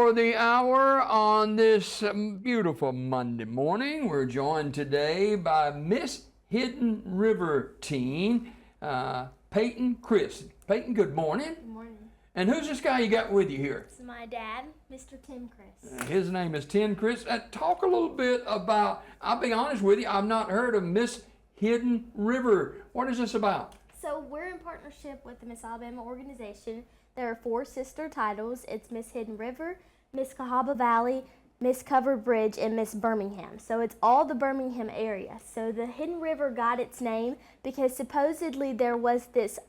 for the hour on this beautiful Monday morning. We're joined today by Miss Hidden River teen, Peyton Crist. Peyton, good morning. Good morning. And who's this guy you got with you here? It's my dad, Mr. Peyton Crist. His name is Peyton Crist. Talk a little bit about, I'll be honest with you, I've not heard of Miss Hidden River. What is this about? So we're in partnership with the Miss Alabama organization. There are 4 sister titles. It's Miss Hidden River, Miss Cahaba Valley, Miss Covered Bridge, and Miss Birmingham. So it's all the Birmingham area. So the Hidden River got its name because supposedly there was this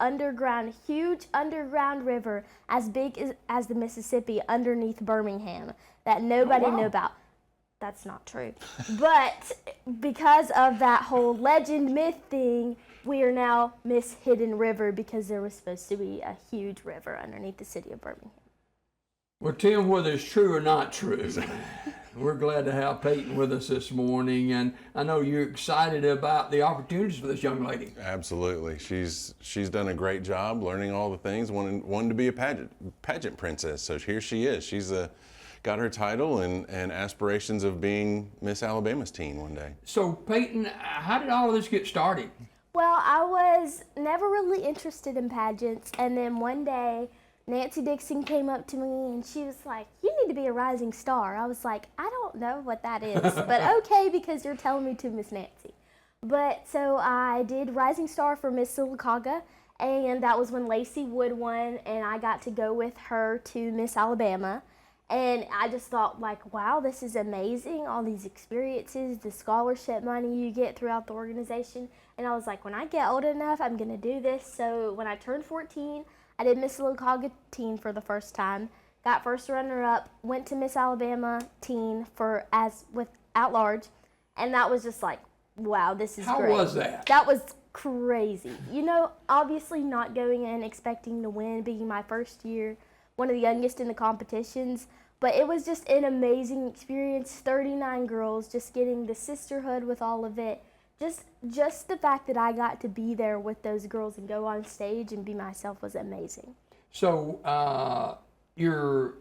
huge underground river as big as the Mississippi underneath Birmingham that nobody knew about. That's not true. But because of that whole legend myth thing, we are now Miss Hidden River because there was supposed to be a huge river underneath the city of Birmingham. Well, Tim, whether it's true or not true, we're glad to have Peyton with us this morning, and I know you're excited about the opportunities for this young lady. Absolutely. She's done a great job learning all the things, wanting to be a pageant princess. So here she is. She's got her title and aspirations of being Miss Alabama's teen one day. So, Peyton, how did all of this get started? Well, I was never really interested in pageants, and then one day Nancy Dixon came up to me and she was like, "You need to be a rising star." I was like, "I don't know what that is, but okay, because you're telling me to, Miss Nancy." But so I did Rising Star for Miss Sylacauga, and that was when Lacey Wood won, and I got to go with her to Miss Alabama. And I just thought, like, wow, this is amazing, all these experiences, the scholarship money you get throughout the organization. And I was like, when I get old enough, I'm going to do this. So when I turned 14, I did Miss Sylacauga teen for the first time, got first runner-up, went to Miss Alabama teen at large, and that was just like, wow, this is great. How was that? That was crazy. You know, obviously not going in expecting to win, being my first year, one of the youngest in the competitions, but it was just an amazing experience. 39 girls, just getting the sisterhood with all of it. Just the fact that I got to be there with those girls and go on stage and be myself was amazing. So you're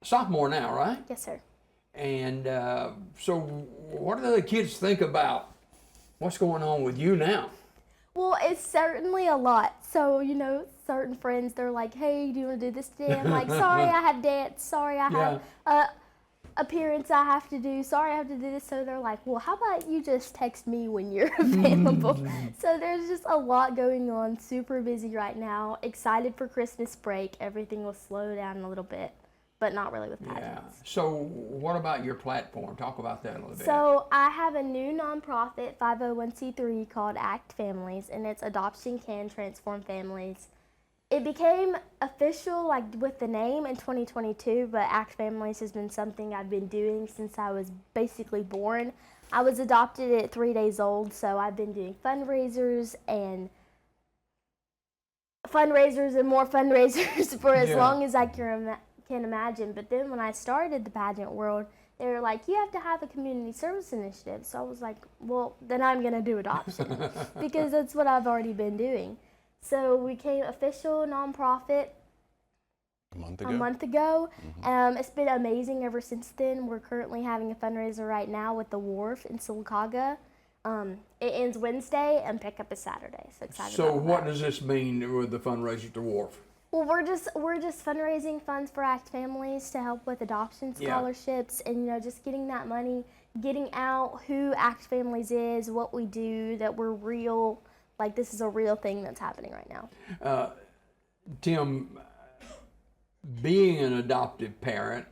a sophomore now, right? Yes, sir. And so what do the other kids think about what's going on with you now? Well, it's certainly a lot. So, you know, certain friends, they're like, "Hey, do you want to do this today?" I'm like, "Sorry, I have dance. Sorry, I have appearance I have to do. Sorry, I have to do this." So they're like, "Well, how about you just text me when you're available?" So there's just a lot going on. Super busy right now. Excited for Christmas break. Everything will slow down a little bit, but not really with pageants. Yeah. So what about your platform? Talk about that a little bit. So I have a new nonprofit 501c3 called ACT Families, and it's Adoption Can Transform Families. It became official like with the name in 2022, but ACT Families has been something I've been doing since I was basically born. I was adopted at 3 days old, so I've been doing fundraisers and more fundraisers for as long as I can imagine. But then when I started the pageant world, they were like, "You have to have a community service initiative." So I was like, well, then I'm going to do adoption because that's what I've already been doing. So we became official nonprofit a month ago. It's been amazing ever since then. We're currently having a fundraiser right now with the Wharf in Sylacauga. It ends Wednesday and pickup is Saturday. So excited So about what that. does this mean with the fundraiser at the Wharf? Well, we're just fundraising funds for ACT Families to help with adoption scholarships and, you know, just getting that money, getting out who ACT Families is, what we do, that we're real. Like, this is a real thing that's happening right now. Tim, being an adoptive parent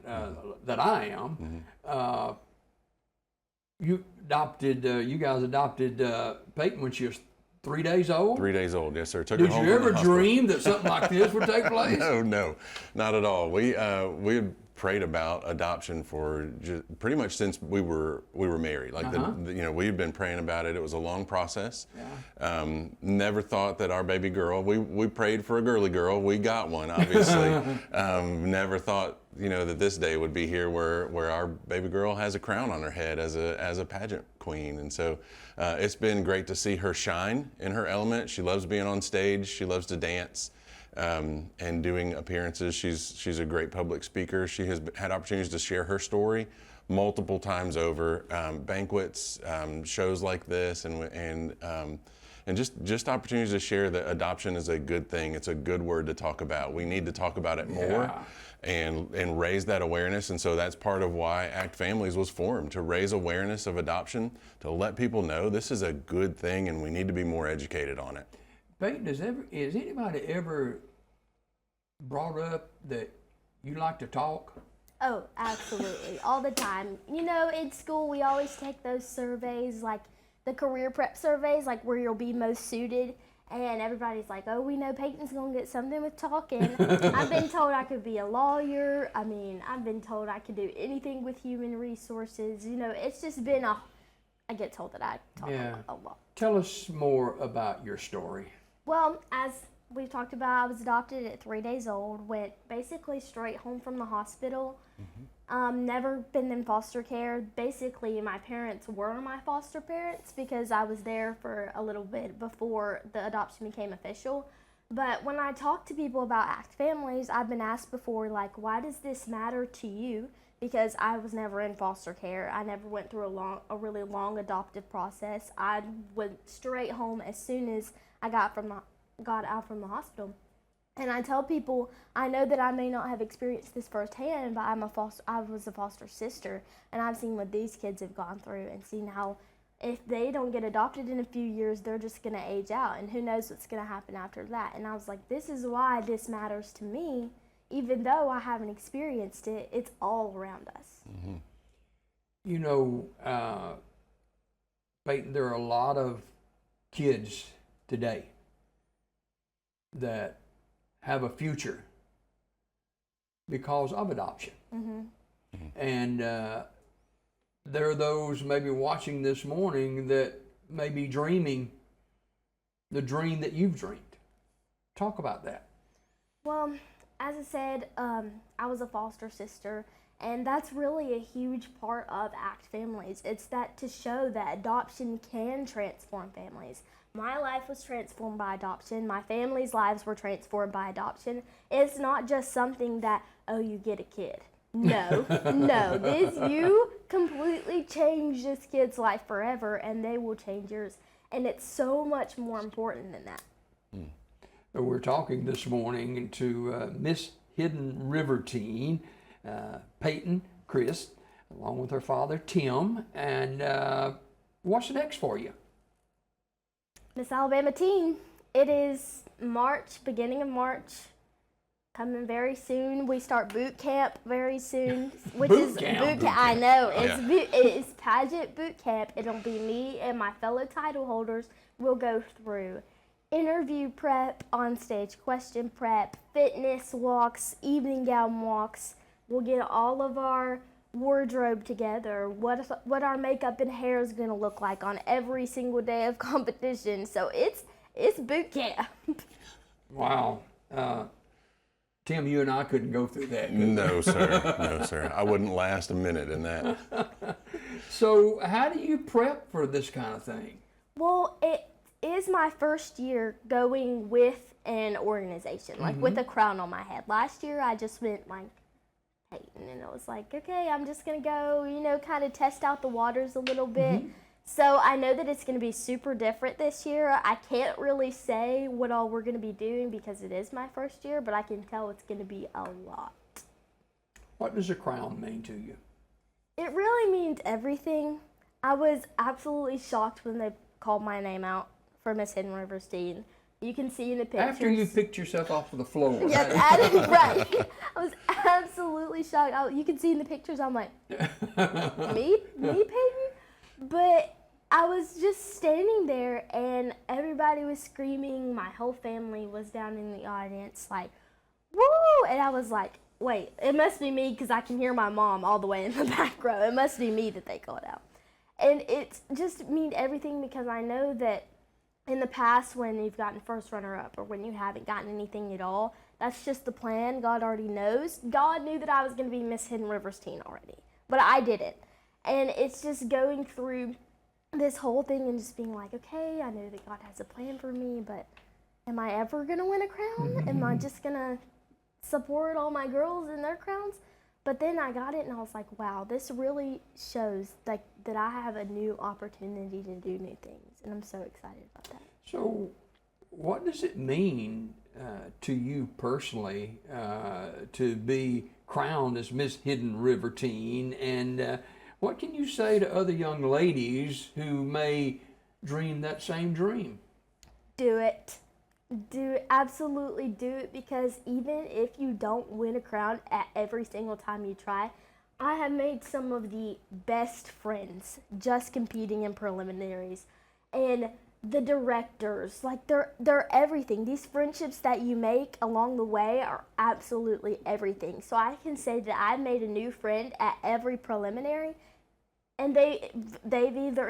that I am, you guys adopted Peyton when she was 3 days old? 3 days old, yes, sir. Did you ever dream that something like this would take place? No, not at all. We had prayed about adoption for pretty much since we were married. Like we had been praying about it. It was a long process. Never thought that our baby girl. We prayed for a girly girl. We got one, obviously. Never thought that this day would be here where our baby girl has a crown on her head as a pageant queen. And so it's been great to see her shine in her element. She loves being on stage. She loves to dance. and doing appearances. She's a great public speaker. She has had opportunities to share her story multiple times over, banquets, shows like this, and just opportunities to share that adoption is a good thing. It's a good word to talk about. We need to talk about it more and raise that awareness. And so that's part of why ACT Families was formed, to raise awareness of adoption, to let people know this is a good thing and we need to be more educated on it. Peyton, has anybody ever brought up that you like to talk? Oh, absolutely. All the time. You know, in school, we always take those surveys, like the career prep surveys, like where you'll be most suited. And everybody's like, oh, we know Peyton's going to get something with talking. I've been told I could be a lawyer. I mean, I've been told I could do anything with human resources. You know, it's just been I get told that I talk a lot. Tell us more about your story. Well, as we talked about, I was adopted at 3 days old, went basically straight home from the hospital. Never been in foster care. Basically, my parents were my foster parents because I was there for a little bit before the adoption became official. But when I talk to people about ACT Families, I've been asked before, like, why does this matter to you? Because I was never in foster care. I never went through a really long adoptive process. I went straight home as soon as I got out from the hospital. And I tell people, I know that I may not have experienced this firsthand, but I was a foster sister, and I've seen what these kids have gone through and seen how if they don't get adopted in a few years, they're just going to age out, and who knows what's going to happen after that. And I was like, this is why this matters to me. Even though I haven't experienced it, it's all around us. Mm-hmm. You know, Peyton, there are a lot of kids today that have a future because of adoption. And there are those maybe watching this morning that may be dreaming the dream that you've dreamed. Talk about that. Well, as I said, I was a foster sister, and that's really a huge part of ACT Families. It's that to show that adoption can transform families. My life was transformed by adoption. My family's lives were transformed by adoption. It's not just something that, oh, you get a kid. No, no. You completely change this kid's life forever, and they will change yours. And it's so much more important than that. We're talking this morning to Miss Hidden River teen, Peyton Crist, along with her father, Tim. And what's next for you? Miss Alabama Teen. It is March, beginning of March, coming very soon. We start boot camp very soon, which Boot is camp. boot camp. I know it's pageant boot camp. It'll be me and my fellow title holders. We'll go through interview prep, on-stage question prep, fitness walks, evening gown walks. We'll get all of our wardrobe together, what our makeup and hair is going to look like on every single day of competition. So it's boot camp. Wow. Tim, you and I couldn't go through that. No, sir. No, sir. I wouldn't last a minute in that. So how do you prep for this kind of thing? Well, it is my first year going with an organization, like with a crown on my head. Last year, I just went like Peyton, and it was like, okay, I'm just going to go, kind of test out the waters a little bit. So I know that it's going to be super different this year. I can't really say what all we're going to be doing because it is my first year, but I can tell it's going to be a lot. What does a crown mean to you? It really means everything. I was absolutely shocked when they called my name out for Miss Hidden River Teen. You can see in the pictures. After you picked yourself off of the floor. Yes, right. I was absolutely shocked. You can see in the pictures, I'm like, me, Peyton? But I was just standing there, and everybody was screaming. My whole family was down in the audience, like, woo! And I was like, wait, it must be me because I can hear my mom all the way in the back row. It must be me that they called out. And it just means everything because I know that in the past when you've gotten first runner-up or when you haven't gotten anything at all, that's just the plan. God already knows. God knew that I was going to be Miss Hidden River's teen already, but I didn't. And it's just going through this whole thing and just being like, okay, I know that God has a plan for me, but am I ever going to win a crown? Am I just going to support all my girls in their crowns? But then I got it and I was like, wow, this really shows like that I have a new opportunity to do new things. And I'm so excited about that. So what does it mean to you personally to be crowned as Miss Hidden River Teen? And what can you say to other young ladies who may dream that same dream? Do it. Do it. Absolutely do it, because even if you don't win a crown at every single time you try, I have made some of the best friends just competing in preliminaries. And the directors, like they're everything. These friendships that you make along the way are absolutely everything. So I can say that I've made a new friend at every preliminary, and they've either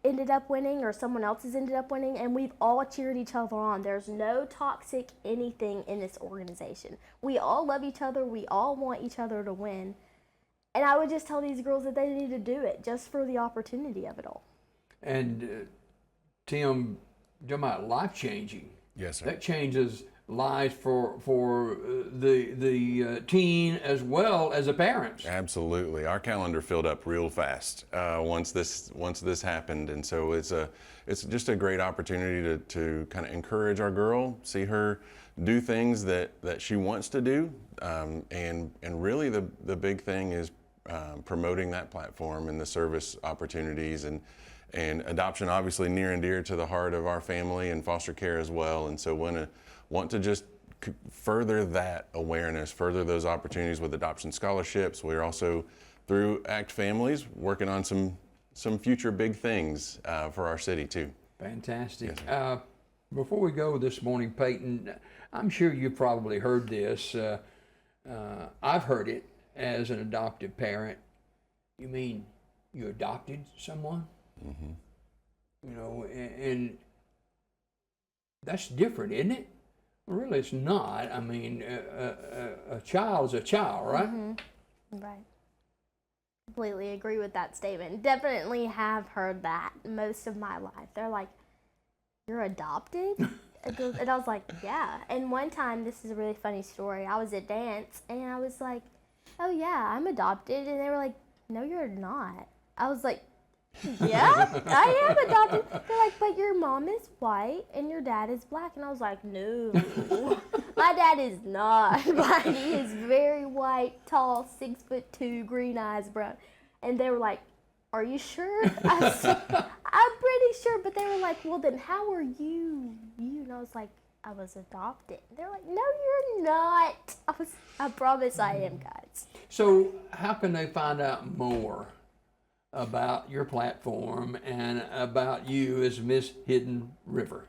ended up winning or someone else has ended up winning, and we've all cheered each other on. There's no toxic anything in this organization. We all love each other. We all want each other to win. And I would just tell these girls that they need to do it just for the opportunity of it all. And Tim, you're about life-changing. Yes, sir. That changes lives for the teen as well as the parents. Absolutely, our calendar filled up real fast once this happened, and so it's just a great opportunity to kind of encourage our girl, see her do things that she wants to do, and really the big thing is promoting that platform and the service opportunities and adoption, obviously near and dear to the heart of our family, and foster care as well. And so want to just further that awareness, further those opportunities with adoption scholarships. We're also, through ACT Families, working on some future big things for our city too. Fantastic. Yes, before we go this morning, Peyton, I'm sure you've probably heard this. I've heard it as an adoptive parent. You mean you adopted someone? Mm-hmm. You know, and that's different, isn't it? Really, it's not. I mean, a child's a child, right? Mm-hmm. Right. Completely agree with that statement. Definitely have heard that most of my life. They're like, "You're adopted?" And I was like, "Yeah." And one time, this is a really funny story. I was at dance, and I was like, "Oh yeah, I'm adopted." And they were like, "No, you're not." I was like, "Yeah, I am adopted." They're like, "But your mom is white and your dad is black." And I was like, "No, my dad is not black. He is very white, tall, 6'2", green eyes, brown." And they were like, "Are you sure?" I said, "I'm pretty sure." But they were like, "Well, then how are you?" And I was like, "I was adopted." They're like, "No, you're not." I promise I am, guys. So how can they find out more about your platform and about you as Miss Hidden River?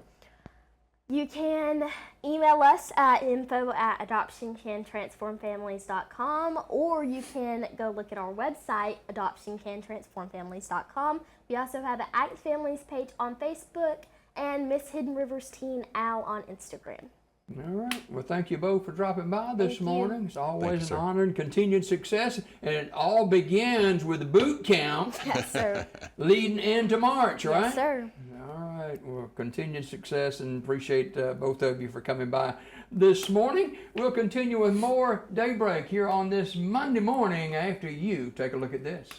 You can email us at info@adoptioncantransformfamilies.com, or you can go look at our website, adoptioncantransformfamilies.com. We also have an ACT Families page on Facebook and Miss Hidden River's Teen Owl on Instagram. All right. Well, thank you both for dropping by this morning. It's always an honor and continued success. And it all begins with the boot camp. Yes, sir. Leading into March, right? Yes, sir. All right. Well, continued success, and appreciate both of you for coming by this morning. We'll continue with more Daybreak here on this Monday morning after you take a look at this.